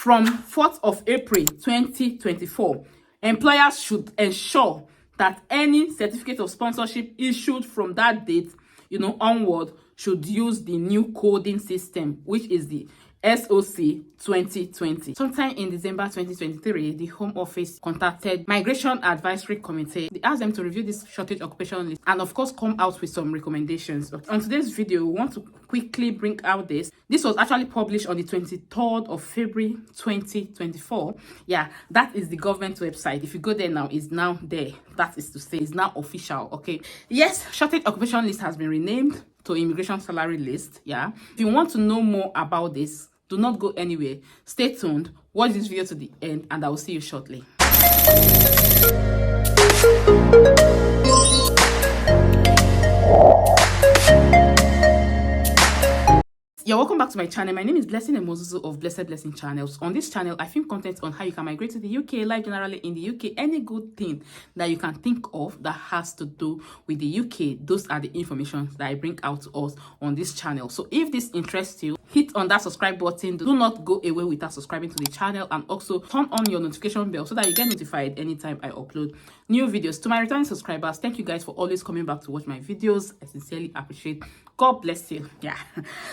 From 4th of April 2024, employers should ensure that any certificate of sponsorship issued from that date, onward, should use the new coding system, which is the SOC 2020. Sometime in December 2023, the Home Office contacted Migration Advisory Committee. They asked them to review this shortage occupation list and of course come out with some recommendations. On today's video, we want to quickly bring out this. This was actually published on the 23rd of February 2024. Yeah, that is the government website. If you go there now, it's now there. That is to say, it's now official. Okay. Yes, shortage occupation list has been renamed to immigration salary list. Yeah, if you want to know more about this, do not go anywhere. Stay tuned, watch this video to the end, and I will see you shortly. You're welcome back to my channel. My name is Blessing Emozuzu of Blessed Blessing Channels. On this channel, I film content on how you can migrate to the UK, life generally in the UK, any good thing that you can think of that has to do with the UK. Those are the information that I bring out to us on this channel. So if this interests you, hit on that subscribe button. Do not go away without subscribing to the channel, and also turn on your notification bell so that you get notified anytime I upload new videos. To my returning subscribers, thank you guys for always coming back to watch my videos. I sincerely appreciate. God bless you. Yeah.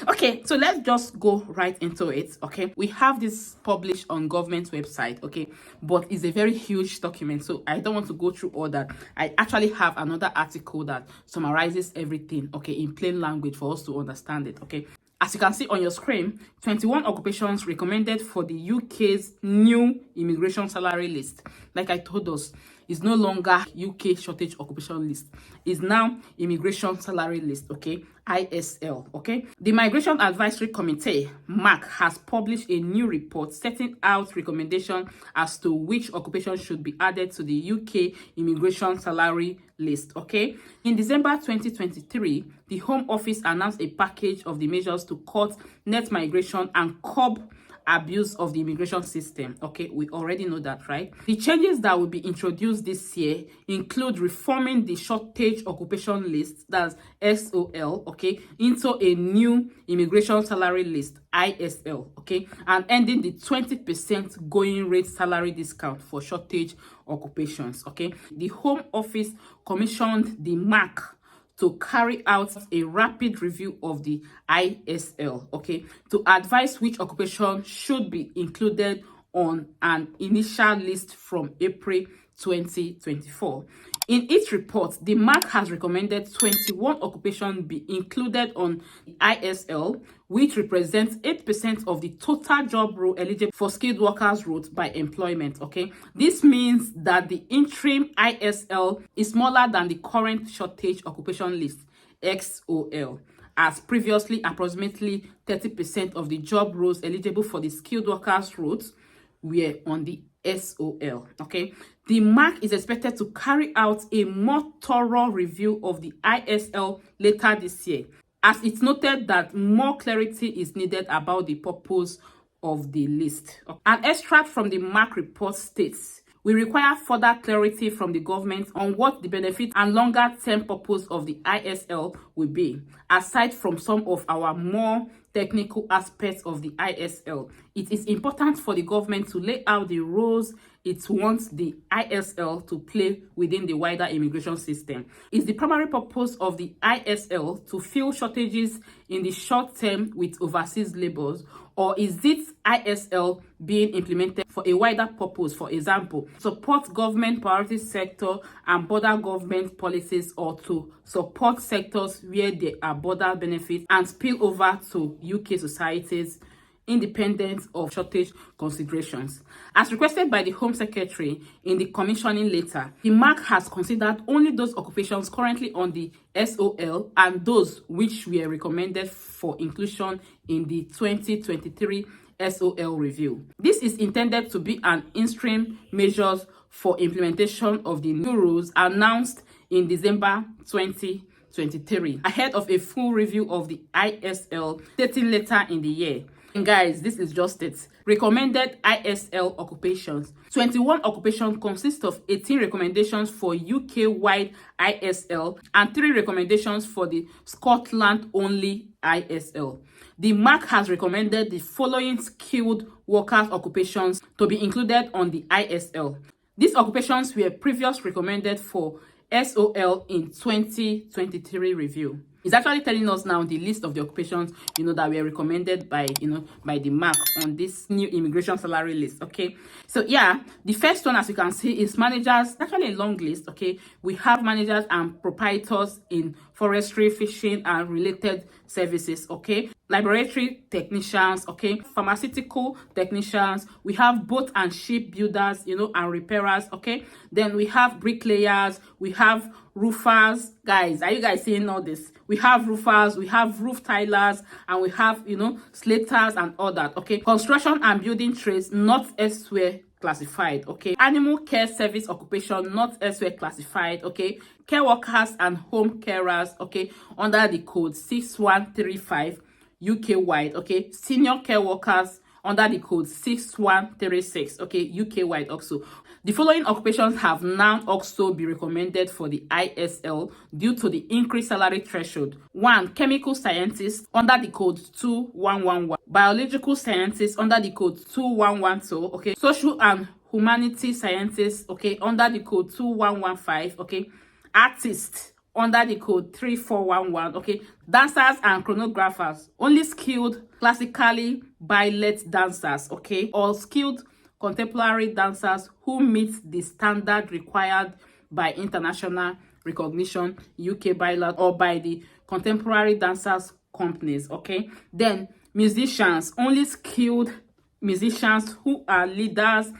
Okay, so let's just go right into it. Okay, we have this published on government website. Okay, but it's a very huge document, so I don't want to go through all that. I actually have another article that summarizes everything, okay, in plain language for us to understand it. Okay, as you can see on your screen, 21 occupations recommended for the UK's new immigration salary list. Like I told us, is no longer UK shortage occupation list. Is now immigration salary list, okay? ISL, okay? The Migration Advisory Committee, MAC, has published a new report setting out recommendation as to which occupation should be added to the UK immigration salary list, okay? In December 2023, the Home Office announced a package of the measures to cut net migration and curb abuse of the immigration system. Okay, we already know that, right? The changes that will be introduced this year include reforming the shortage occupation list, that's SOL, okay, into a new immigration salary list, ISL, okay, and ending the 20% going rate salary discount for shortage occupations. Okay, the Home Office commissioned the MAC to carry out a rapid review of the ISL, okay, to advise which occupation should be included on an initial list from April 2024. In its report, the MAC has recommended 21 occupations be included on the ISL, which represents 8% of the total job role eligible for skilled workers roles by employment, okay? This means that the interim ISL is smaller than the current shortage occupation list, XOL, as previously approximately 30% of the job roles eligible for the skilled workers roles were on the SOL, okay? The MAC is expected to carry out a more thorough review of the ISL later this year, as it's noted that more clarity is needed about the purpose of the list. An extract from the MAC report states, "We require further clarity from the government on what the benefit and longer-term purpose of the ISL will be, aside from some of our more technical aspects of the ISL. It is important for the government to lay out the roles it wants the ISL to play within the wider immigration system. Is the primary purpose of the ISL to fill shortages in the short term with overseas laborers, or is this ISL being implemented for a wider purpose, for example, support government priority sector and border government policies, or to support sectors where there are border benefits and spill over to UK societies independent of shortage considerations?" As requested by the Home Secretary in the commissioning letter, the MAC has considered only those occupations currently on the SOL and those which were recommended for inclusion in the 2023 SOL review. This is intended to be an interim measure for implementation of the new rules announced in December 2023, ahead of a full review of the ISL stating later in the year. And guys, this is just it. Recommended ISL occupations. 21 occupations consist of 18 recommendations for UK-wide ISL and 3 recommendations for the Scotland-only ISL. The MAC has recommended the following skilled workers occupations to be included on the ISL. These occupations were previously recommended for SOL in 2023 review. It's actually telling us now the list of the occupations, that were recommended by, by the MAC on this new immigration salary list, okay? So, yeah, the first one, as you can see, is managers. Actually a long list, okay? We have managers and proprietors in forestry, fishing, and related services, okay? Laboratory technicians, okay? Pharmaceutical technicians. We have boat and ship builders, and repairers, okay? Then we have bricklayers. We have roofers. Guys, are you guys seeing all this? We have roofers, we have roof tilers, and we have, slaters and all that, okay? Construction and building trades not elsewhere classified, okay? Animal care service occupation not elsewhere classified, okay? Care workers and home carers, okay, under the code 6135 UK wide, okay? Senior care workers under the code 6136, okay, UK wide also. The following occupations have now also been recommended for the ISL due to the increased salary threshold. 1. Chemical scientist under the code 2111. Biological scientist under the code 2112, okay. Social and humanity scientists, okay, under the code 2115, okay. Artist under the code 3411, okay. Dancers and choreographers, only skilled classically ballet dancers, okay, or skilled contemporary dancers who meet the standard required by international recognition, UK bylaw, or by the contemporary dancers companies, okay. Then musicians, only skilled musicians who are leaders,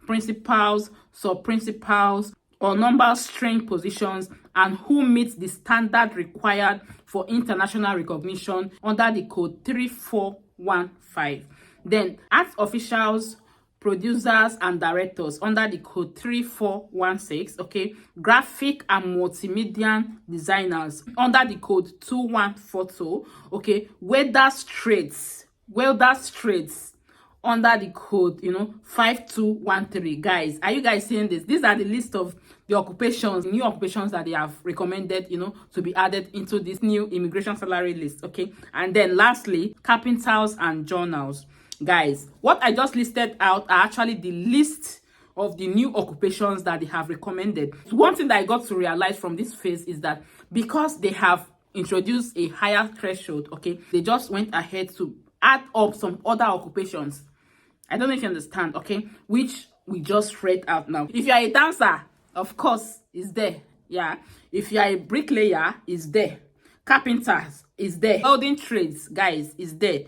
principals, sub-principals, or number string positions, and who meet the standard required for international recognition under the code 3415. Then art officials, producers and directors under the code 3416, okay. Graphic and multimedia designers under the code 2142, okay. Welders trades under the code 5213. Guys, are you guys seeing this? These are the list of the occupations, new occupations that they have recommended to be added into this new immigration salary list, okay. And then lastly, carpenters and journals. Guys, what I just listed out are actually the list of the new occupations that they have recommended. One thing that I got to realize from this phase is that because they have introduced a higher threshold, okay, they just went ahead to add up some other occupations. I don't know if you understand, okay, which we just read out now. If you are a dancer, of course, it's there. Yeah. If you are a bricklayer, it's there. Carpenters is there. Welding trades, guys, is there.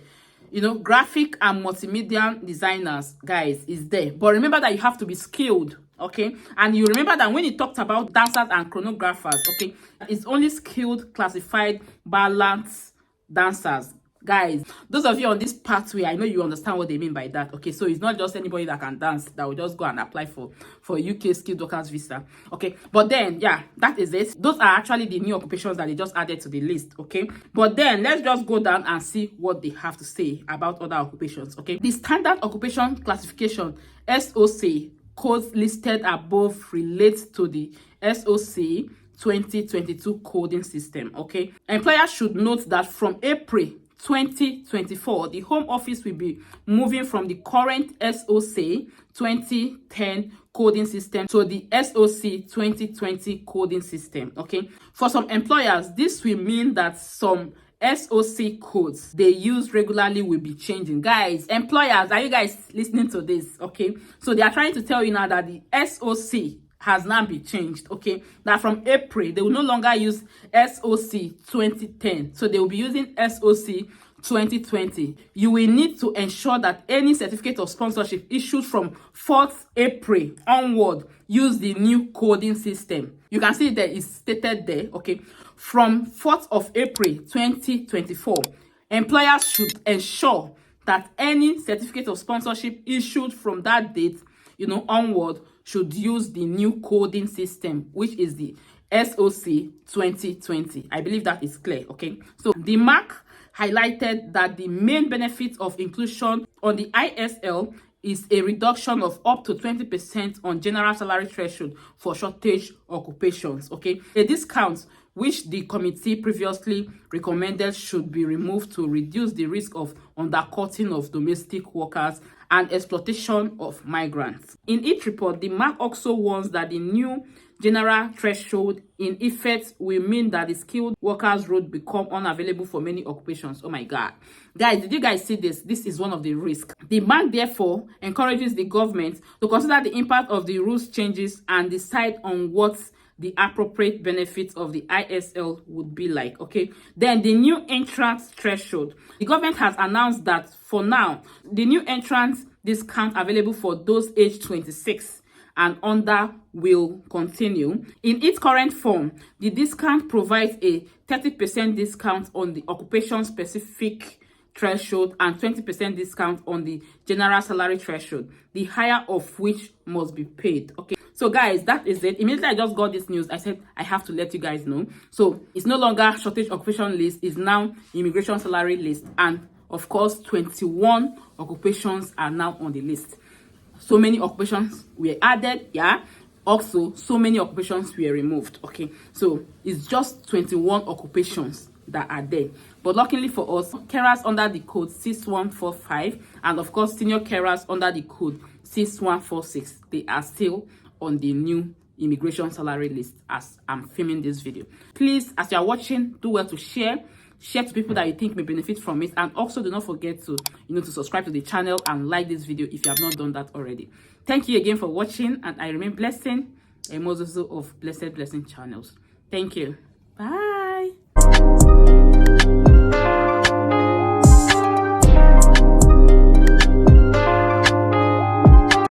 Graphic and multimedia designers, guys, is there. But remember that you have to be skilled, okay? And you remember that when you talked about dancers and choreographers, okay, it's only skilled, classified, balance dancers. Guys, those of you on this pathway, I know you understand what they mean by that, okay? So it's not just anybody that can dance that will just go and apply for UK skilled workers visa, okay? But then, yeah, that is it. Those are actually the new occupations that they just added to the list, okay? But then let's just go down and see what they have to say about other occupations, okay? The standard occupation classification SOC codes listed above relates to the SOC 2022 coding system, okay? Employers should note that from April 2024, the Home Office will be moving from the current SOC 2010 coding system to the SOC 2020 coding system, okay? For some employers, this will mean that some SOC codes they use regularly will be changing. Guys, employers, are you guys listening to this? Okay, so they are trying to tell you now that the SOC has now been changed, okay? That from April, they will no longer use SOC 2010. So they will be using SOC 2020. You will need to ensure that any certificate of sponsorship issued from 4th April onward use the new coding system. You can see that it's stated there, okay? From 4th of April 2024, employers should ensure that any certificate of sponsorship issued from that date, onward, should use the new coding system, which is the SOC 2020. I believe that is clear, okay? So the MAC highlighted that the main benefit of inclusion on the ISL is a reduction of up to 20% on general salary threshold for shortage occupations. Okay, a discount which the committee previously recommended should be removed to reduce the risk of undercutting of domestic workers and exploitation of migrants. In its report, the MAC also warns that the new general threshold in effect will mean that the skilled workers road become unavailable for many occupations. Oh my God. Guys, did you guys see this? This is one of the risks. The bank therefore encourages the government to consider the impact of the rules changes and decide on what the appropriate benefits of the ISL would be like. Okay, then the new entrance threshold. The government has announced that for now, the new entrance discount available for those aged 26 and under will continue. In its current form, the discount provides a 30% discount on the occupation-specific threshold and 20% discount on the general salary threshold, the higher of which must be paid. Okay, so guys, that is it. Immediately I just got this news, I said I have to let you guys know. So it's no longer shortage occupation list, it's now immigration salary list, and of course 21 occupations are now on the list. So many occupations were added, yeah. Also, so many occupations were removed. Okay, so it's just 21 occupations that are there. But luckily for us, carers under the code 6145 and of course senior carers under the code 6146, they are still on the new immigration salary list as I'm filming this video. Please, as you are watching, do well to share to people that you think may benefit from it, and also do not forget to to subscribe to the channel and like this video if you have not done that already. Thank you again for watching, and I remain blessing, a Mozozo of Blessed Blessing channels. Thank you. Bye.